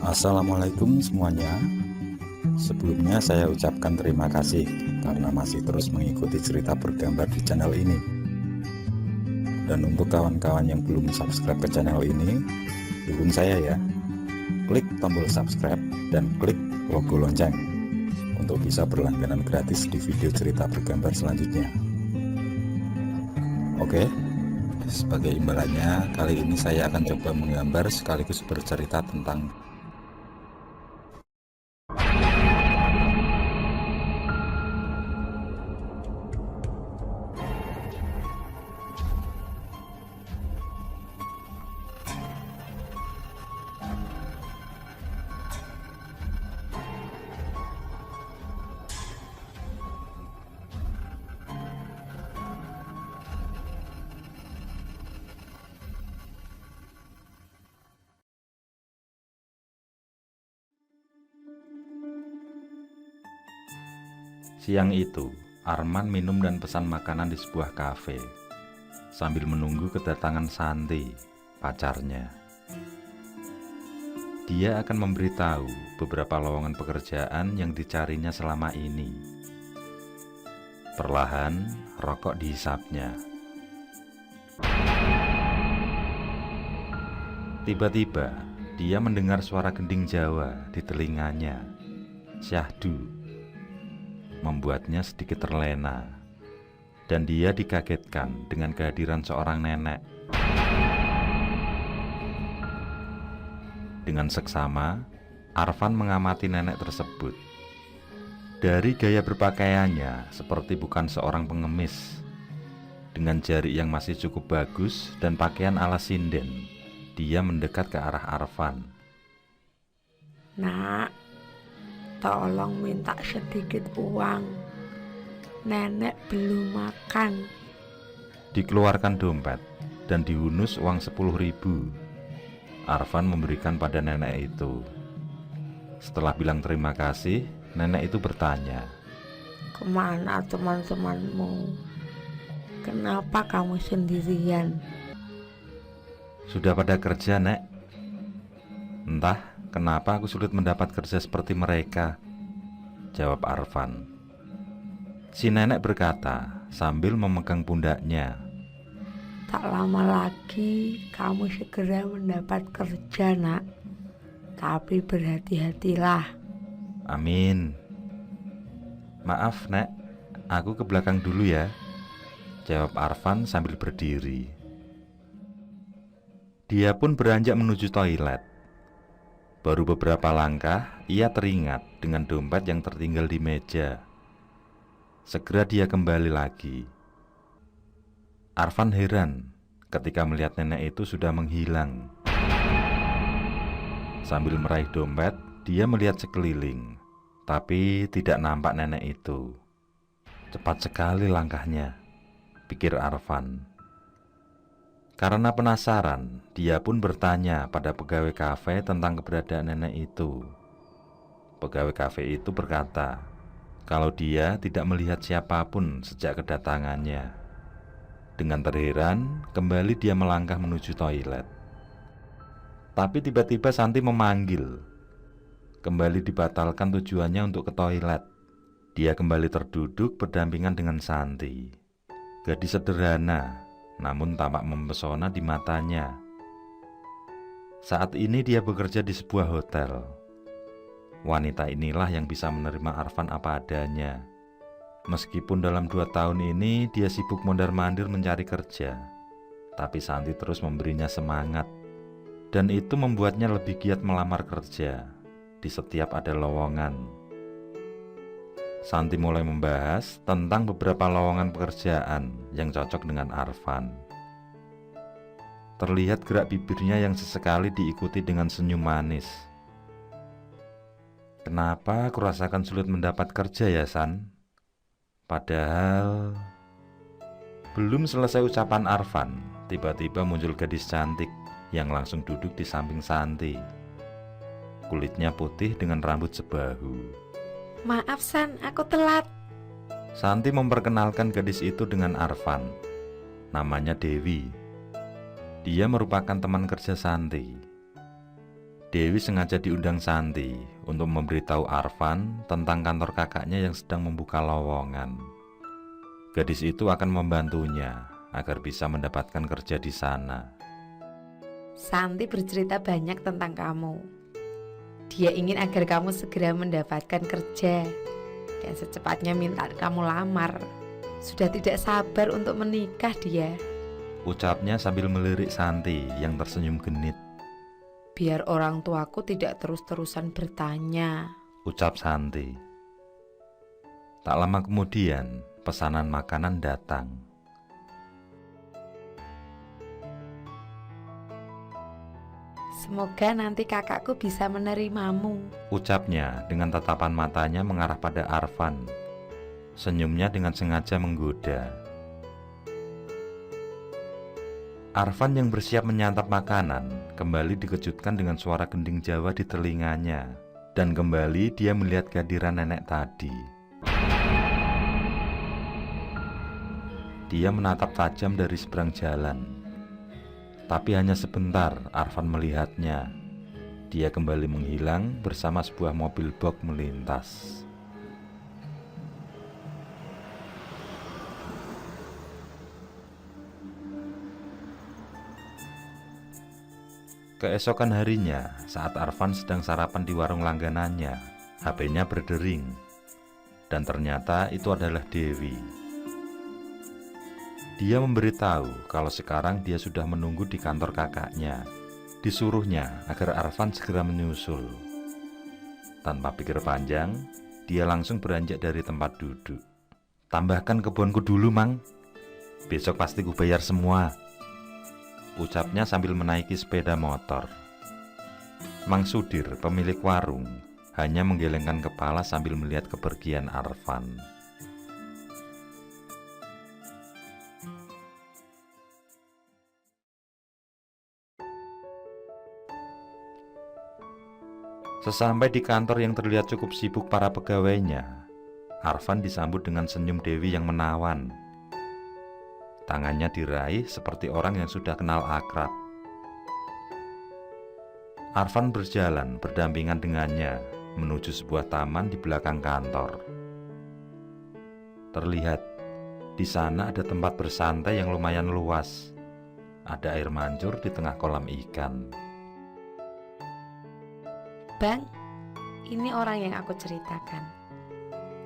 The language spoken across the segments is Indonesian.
Assalamualaikum semuanya. Sebelumnya saya ucapkan terima kasih karena masih terus mengikuti cerita bergambar di channel ini. Dan untuk kawan-kawan yang belum subscribe ke channel ini, dukung saya ya. Klik tombol subscribe dan klik logo lonceng untuk bisa berlangganan gratis di video cerita bergambar selanjutnya. Oke, sebagai imbalannya kali ini saya akan coba menggambar sekaligus bercerita tentang Siang itu, Arman minum dan pesan makanan di sebuah kafe sambil menunggu kedatangan Santi, pacarnya. Dia akan memberitahu beberapa lowongan pekerjaan yang dicarinya selama ini. Perlahan, rokok dihisapnya. Tiba-tiba, dia mendengar suara gending Jawa di telinganya. Syahdu membuatnya sedikit terlena, dan dia dikagetkan dengan kehadiran seorang nenek. Dengan seksama, Arfan mengamati nenek tersebut. Dari gaya berpakaiannya, seperti bukan seorang pengemis. Dengan jari yang masih cukup bagus dan pakaian ala sinden, dia mendekat ke arah Arfan. Nak, tolong minta sedikit uang. Nenek belum makan. Dikeluarkan dompet dan dihunus uang 10.000. Arfan memberikan pada nenek itu. Setelah bilang terima kasih, nenek itu bertanya, Kemana teman-temanmu? Kenapa kamu sendirian? sudah pada kerja, Nek? Entah kenapa aku sulit mendapat kerja seperti mereka, jawab Arfan. Si nenek berkata sambil memegang pundaknya. Tak lama lagi kamu segera mendapat kerja, Nak. Tapi berhati-hatilah. Amin. Maaf, Nek, aku ke belakang dulu ya, jawab Arfan sambil berdiri. Dia pun beranjak menuju toilet. Baru beberapa langkah, ia teringat dengan dompet yang tertinggal di meja. Segera dia kembali lagi. Arfan heran ketika melihat nenek itu sudah menghilang. Sambil meraih dompet, dia melihat sekeliling, tapi tidak nampak nenek itu. Cepat sekali langkahnya, pikir Arfan. Karena penasaran, dia pun bertanya pada pegawai kafe tentang keberadaan nenek itu. Pegawai kafe itu berkata kalau dia tidak melihat siapapun sejak kedatangannya. Dengan terheran, kembali dia melangkah menuju toilet. Tapi tiba-tiba Santi memanggil. Kembali dibatalkan tujuannya untuk ke toilet. Dia kembali terduduk berdampingan dengan Santi. Gadis sederhana, namun tampak mempesona di matanya. Saat ini dia bekerja di sebuah hotel. Wanita inilah yang bisa menerima Arfan apa adanya. Meskipun dalam 2 tahun ini dia sibuk mondar-mandir mencari kerja, tapi Santi terus memberinya semangat. Dan itu membuatnya lebih giat melamar kerja di setiap ada lowongan. Santi mulai membahas tentang beberapa lowongan pekerjaan yang cocok dengan Arfan. Terlihat gerak bibirnya yang sesekali diikuti dengan senyum manis. Kenapa aku rasakan sulit mendapat kerja ya, San? Padahal belum selesai ucapan Arfan, tiba-tiba muncul gadis cantik yang langsung duduk di samping Santi. Kulitnya putih dengan rambut sebahu. Maaf, San, aku telat. Santi memperkenalkan gadis itu dengan Arfan. Namanya Dewi. Dia merupakan teman kerja Santi. Dewi sengaja diundang Santi untuk memberitahu Arfan tentang kantor kakaknya yang sedang membuka lowongan. Gadis itu akan membantunya agar bisa mendapatkan kerja di sana. Santi bercerita banyak tentang kamu. Dia ingin agar kamu segera mendapatkan kerja dan secepatnya minta kamu lamar. Sudah tidak sabar untuk menikah dia. Ucapnya sambil melirik Santi yang tersenyum genit. Biar orang tuaku tidak terus-terusan bertanya. Ucap Santi. Tak lama kemudian, pesanan makanan datang. Semoga nanti kakakku bisa menerimamu. Ucapnya dengan tatapan matanya mengarah pada Arfan. Senyumnya dengan sengaja menggoda. Arfan yang bersiap menyantap makanan kembali dikejutkan dengan suara gending Jawa di telinganya. Dan kembali dia melihat kehadiran nenek tadi. Dia menatap tajam dari seberang jalan. Tapi hanya sebentar Arfan melihatnya. Dia kembali menghilang bersama sebuah mobil box melintas. Keesokan harinya, saat Arfan sedang sarapan di warung langganannya, HP-nya berdering. Dan ternyata itu adalah Dewi. Dia memberitahu kalau sekarang dia sudah menunggu di kantor kakaknya. Disuruhnya agar Arfan segera menyusul. Tanpa pikir panjang, dia langsung beranjak dari tempat duduk. Tambahkan kebunku dulu, Mang. Besok pasti ku bayar semua. Ucapnya sambil menaiki sepeda motor. Mang Sudir, pemilik warung, hanya menggelengkan kepala sambil melihat kepergian Arfan. Sesampai di kantor yang terlihat cukup sibuk para pegawainya, Arfan disambut dengan senyum Dewi yang menawan. Tangannya diraih seperti orang yang sudah kenal akrab. Arfan berjalan berdampingan dengannya menuju sebuah taman di belakang kantor. Terlihat di sana ada tempat bersantai yang lumayan luas. Ada air mancur di tengah kolam ikan. Bang, ini orang yang aku ceritakan.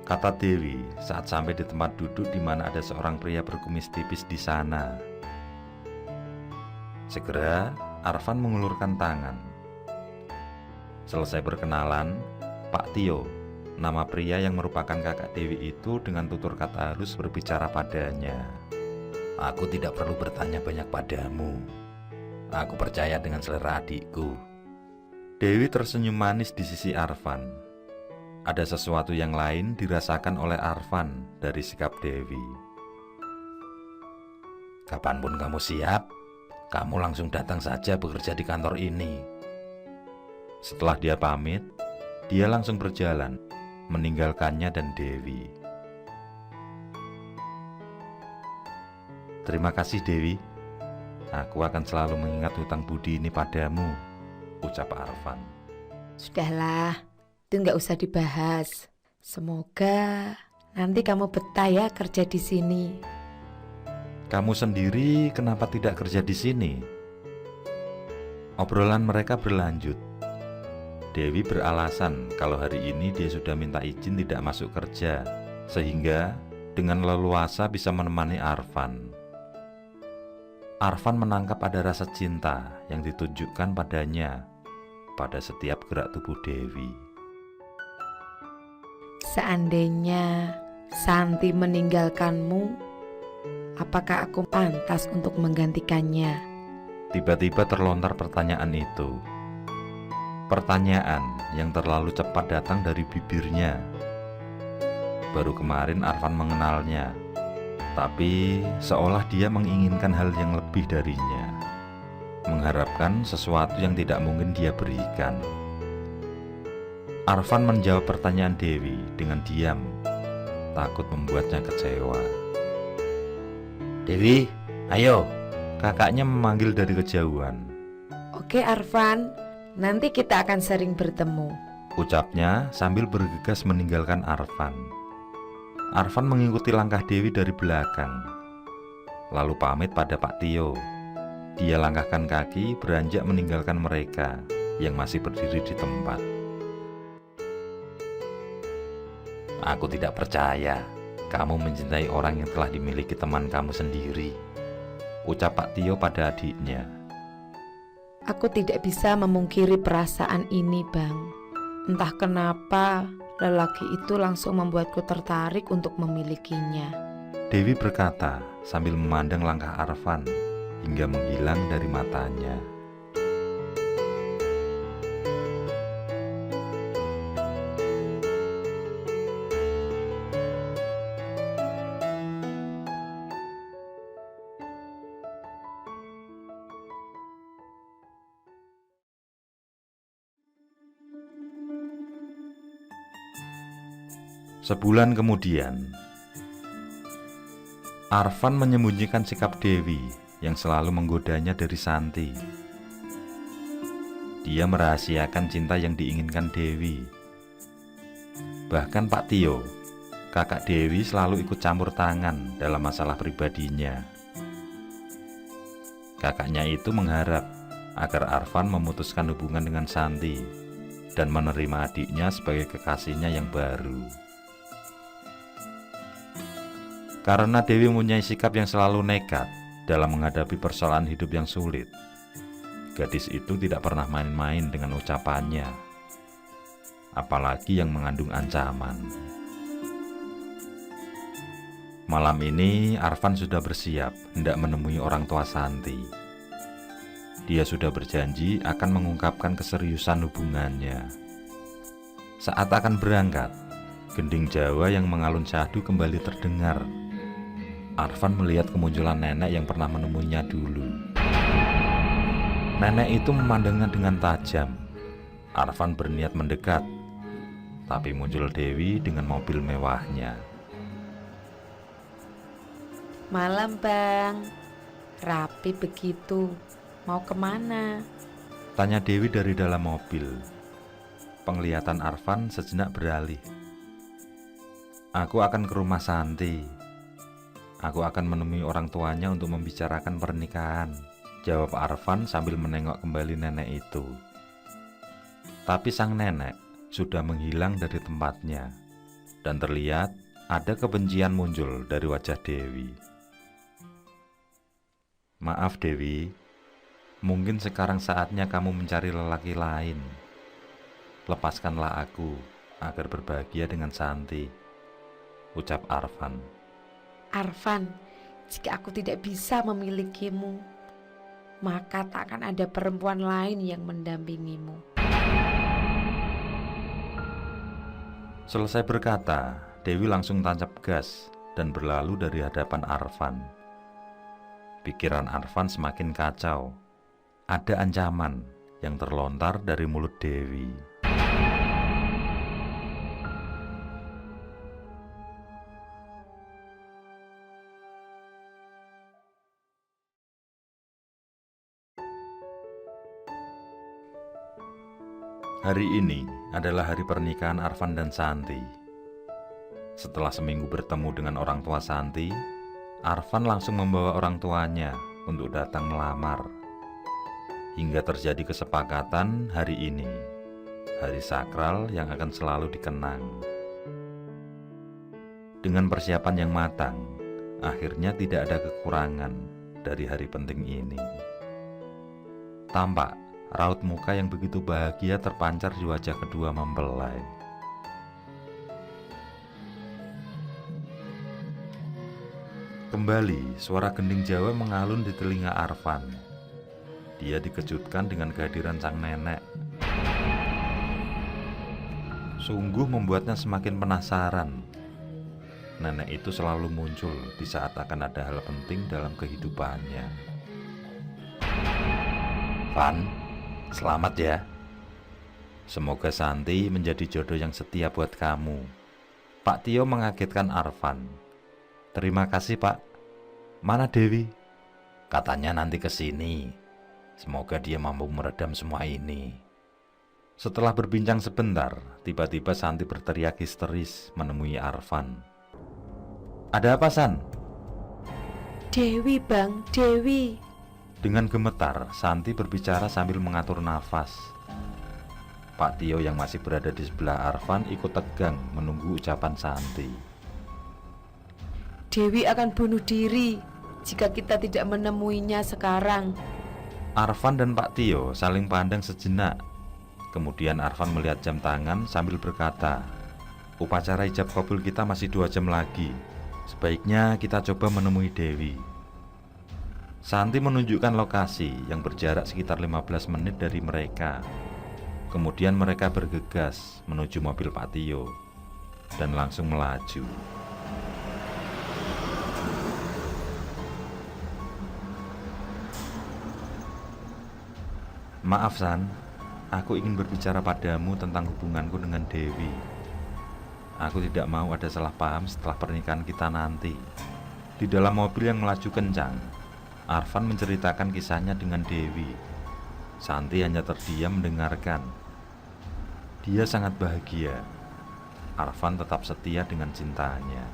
Kata Dewi saat sampai di tempat duduk di mana ada seorang pria berkumis tipis di sana. Segera Arfan mengulurkan tangan. Selesai berkenalan, Pak Tio, nama pria yang merupakan kakak Dewi itu dengan tutur kata halus berbicara padanya. Aku tidak perlu bertanya banyak padamu. Aku percaya dengan selera adikku. Dewi tersenyum manis di sisi Arfan. Ada sesuatu yang lain dirasakan oleh Arfan dari sikap Dewi. Kapanpun kamu siap, kamu langsung datang saja bekerja di kantor ini. Setelah dia pamit, dia langsung berjalan, meninggalkannya dan Dewi. Terima kasih Dewi. Aku akan selalu mengingat hutang budi ini padamu, ucap Arfan. Sudahlah, itu nggak usah dibahas. Semoga nanti kamu betah ya kerja di sini. Kamu sendiri kenapa tidak kerja di sini? Obrolan mereka berlanjut. Dewi beralasan kalau hari ini dia sudah minta izin tidak masuk kerja, sehingga dengan leluasa bisa menemani Arfan. Arfan menangkap ada rasa cinta yang ditunjukkan padanya pada setiap gerak tubuh Dewi. Seandainya Santi meninggalkanmu, apakah aku pantas untuk menggantikannya? Tiba-tiba terlontar pertanyaan itu. Pertanyaan yang terlalu cepat datang dari bibirnya. Baru kemarin Arfan mengenalnya, tapi seolah dia menginginkan hal yang lebih darinya, mengharapkan sesuatu yang tidak mungkin dia berikan. Arfan menjawab pertanyaan Dewi dengan diam, takut membuatnya kecewa. Dewi, ayo, kakaknya memanggil dari kejauhan. Oke Arfan, Nanti kita akan sering bertemu. Ucapnya sambil bergegas meninggalkan Arfan. Arfan mengikuti langkah Dewi dari belakang, lalu pamit pada Pak Tio. Dia langkahkan kaki beranjak meninggalkan mereka yang masih berdiri di tempat. Aku tidak percaya kamu mencintai orang yang telah dimiliki teman kamu sendiri, ucap Pak Tio pada adiknya. Aku tidak bisa memungkiri perasaan ini, Bang. Entah kenapa lelaki itu langsung membuatku tertarik untuk memilikinya. Dewi berkata sambil memandang langkah Arfan hingga menghilang dari matanya. Sebulan kemudian, Arfan menyembunyikan sikap Dewi yang selalu menggodanya dari Santi. Dia merahasiakan cinta yang diinginkan Dewi. Bahkan Pak Tio, kakak Dewi, selalu ikut campur tangan dalam masalah pribadinya. Kakaknya itu mengharap agar Arfan memutuskan hubungan dengan Santi dan menerima adiknya sebagai kekasihnya yang baru. Karena Dewi mempunyai sikap yang selalu nekat dalam menghadapi persoalan hidup yang sulit, gadis itu tidak pernah main-main dengan ucapannya, apalagi yang mengandung ancaman. Malam ini Arfan sudah bersiap hendak menemui orang tua Santi. Dia sudah berjanji akan mengungkapkan keseriusan hubungannya. Saat akan berangkat, gending Jawa yang mengalun syahdu kembali terdengar. Arfan melihat kemunculan nenek yang pernah menemuinya dulu. Nenek itu memandangnya dengan tajam. Arfan berniat mendekat, tapi muncul Dewi dengan mobil mewahnya. Malam, Bang. Rapi begitu. Mau kemana? Tanya Dewi dari dalam mobil. Penglihatan Arfan sejenak beralih. Aku akan ke rumah Santi. Aku akan menemui orang tuanya untuk membicarakan pernikahan, jawab Arfan sambil menengok kembali nenek itu. Tapi sang nenek sudah menghilang dari tempatnya, dan terlihat ada kebencian muncul dari wajah Dewi. Maaf Dewi, mungkin sekarang saatnya kamu mencari lelaki lain. Lepaskanlah aku agar berbahagia dengan Santi, ucap Arfan. Arfan, jika aku tidak bisa memilikimu, maka tak akan ada perempuan lain yang mendampingimu. Selesai berkata, Dewi langsung tancap gas dan berlalu dari hadapan Arfan. Pikiran Arfan semakin kacau. Ada ancaman yang terlontar dari mulut Dewi. Hari ini adalah hari pernikahan Arfan dan Santi. Setelah seminggu bertemu dengan orang tua Santi, Arfan langsung membawa orang tuanya untuk datang melamar. Hingga terjadi kesepakatan hari ini, hari sakral yang akan selalu dikenang. Dengan persiapan yang matang, akhirnya tidak ada kekurangan dari hari penting ini. Tampak raut muka yang begitu bahagia terpancar di wajah kedua mempelai. Kembali, suara gending Jawa mengalun di telinga Arfan. Dia dikejutkan dengan kehadiran sang nenek. Sungguh membuatnya semakin penasaran. Nenek itu selalu muncul di saat akan ada hal penting dalam kehidupannya. Van, selamat ya. Semoga Santi menjadi jodoh yang setia buat kamu. Pak Tio mengagetkan Arfan. Terima kasih Pak. Mana Dewi? Katanya nanti ke sini. Semoga dia mampu meredam semua ini, Setelah berbincang sebentar, tiba-tiba Santi berteriak histeris menemui Arfan. "Ada apa, San?" Dewi bang, Dewi. Dengan gemetar, Santi berbicara sambil mengatur nafas. Pak Tio yang masih berada di sebelah Arfan ikut tegang menunggu ucapan Santi. Dewi akan bunuh diri jika kita tidak menemuinya sekarang. Arfan dan Pak Tio saling pandang sejenak. Kemudian Arfan melihat jam tangan sambil berkata, "Upacara ijab kabul kita masih 2 jam lagi. Sebaiknya kita coba menemui Dewi." Santi menunjukkan lokasi yang berjarak sekitar 15 menit dari mereka. Kemudian mereka bergegas menuju mobil Pak Tio dan langsung melaju. "Maaf, San. Aku ingin berbicara padamu tentang hubunganku dengan Dewi. Aku tidak mau ada salah paham setelah pernikahan kita nanti." Di dalam mobil yang melaju kencang, Arfan menceritakan kisahnya dengan Dewi. Santi hanya terdiam mendengarkan. Dia sangat bahagia. Arfan tetap setia dengan cintanya.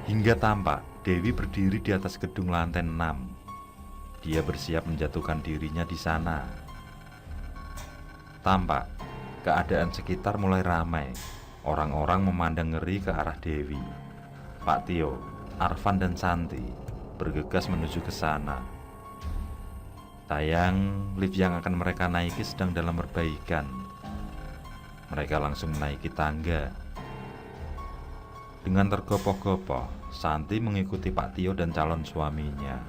Hingga tampak Dewi berdiri di atas gedung lantai 6. Dia bersiap menjatuhkan dirinya di sana. Tampak keadaan sekitar mulai ramai. Orang-orang memandang ngeri ke arah Dewi. Pak Tio, Arfan dan Santi bergegas menuju ke sana. Sayang, lift yang akan mereka naiki sedang dalam perbaikan. Mereka langsung menaiki tangga. Dengan tergopoh-gopoh, Santi mengikuti Pak Tio dan calon suaminya.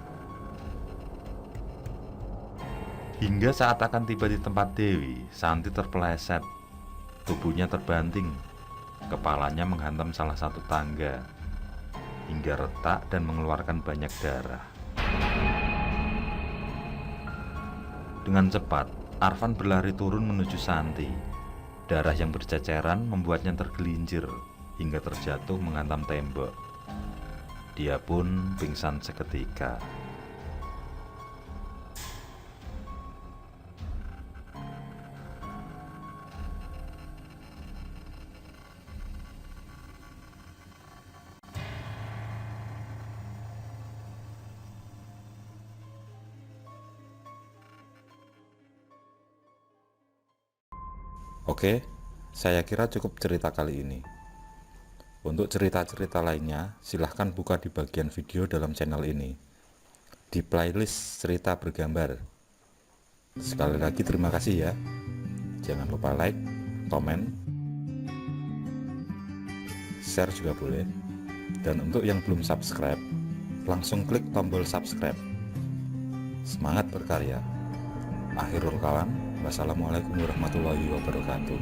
Hingga saat akan tiba di tempat Dewi, Santi terpeleset. Tubuhnya terbanting. Kepalanya menghantam salah satu tangga hingga retak dan mengeluarkan banyak darah. Dengan cepat, Arfan berlari turun menuju Santi. Darah yang berceceran membuatnya tergelincir hingga terjatuh menghantam tembok. Dia pun pingsan seketika. Oke, saya kira cukup cerita kali ini. Untuk cerita-cerita lainnya, silahkan buka di bagian video dalam channel ini, di playlist cerita bergambar. Sekali lagi terima kasih ya. Jangan lupa like, komen, share juga boleh. Dan untuk yang belum subscribe, langsung klik tombol subscribe. Semangat berkarya. Akhirul kalam, wassalamualaikum warahmatullahi wabarakatuh.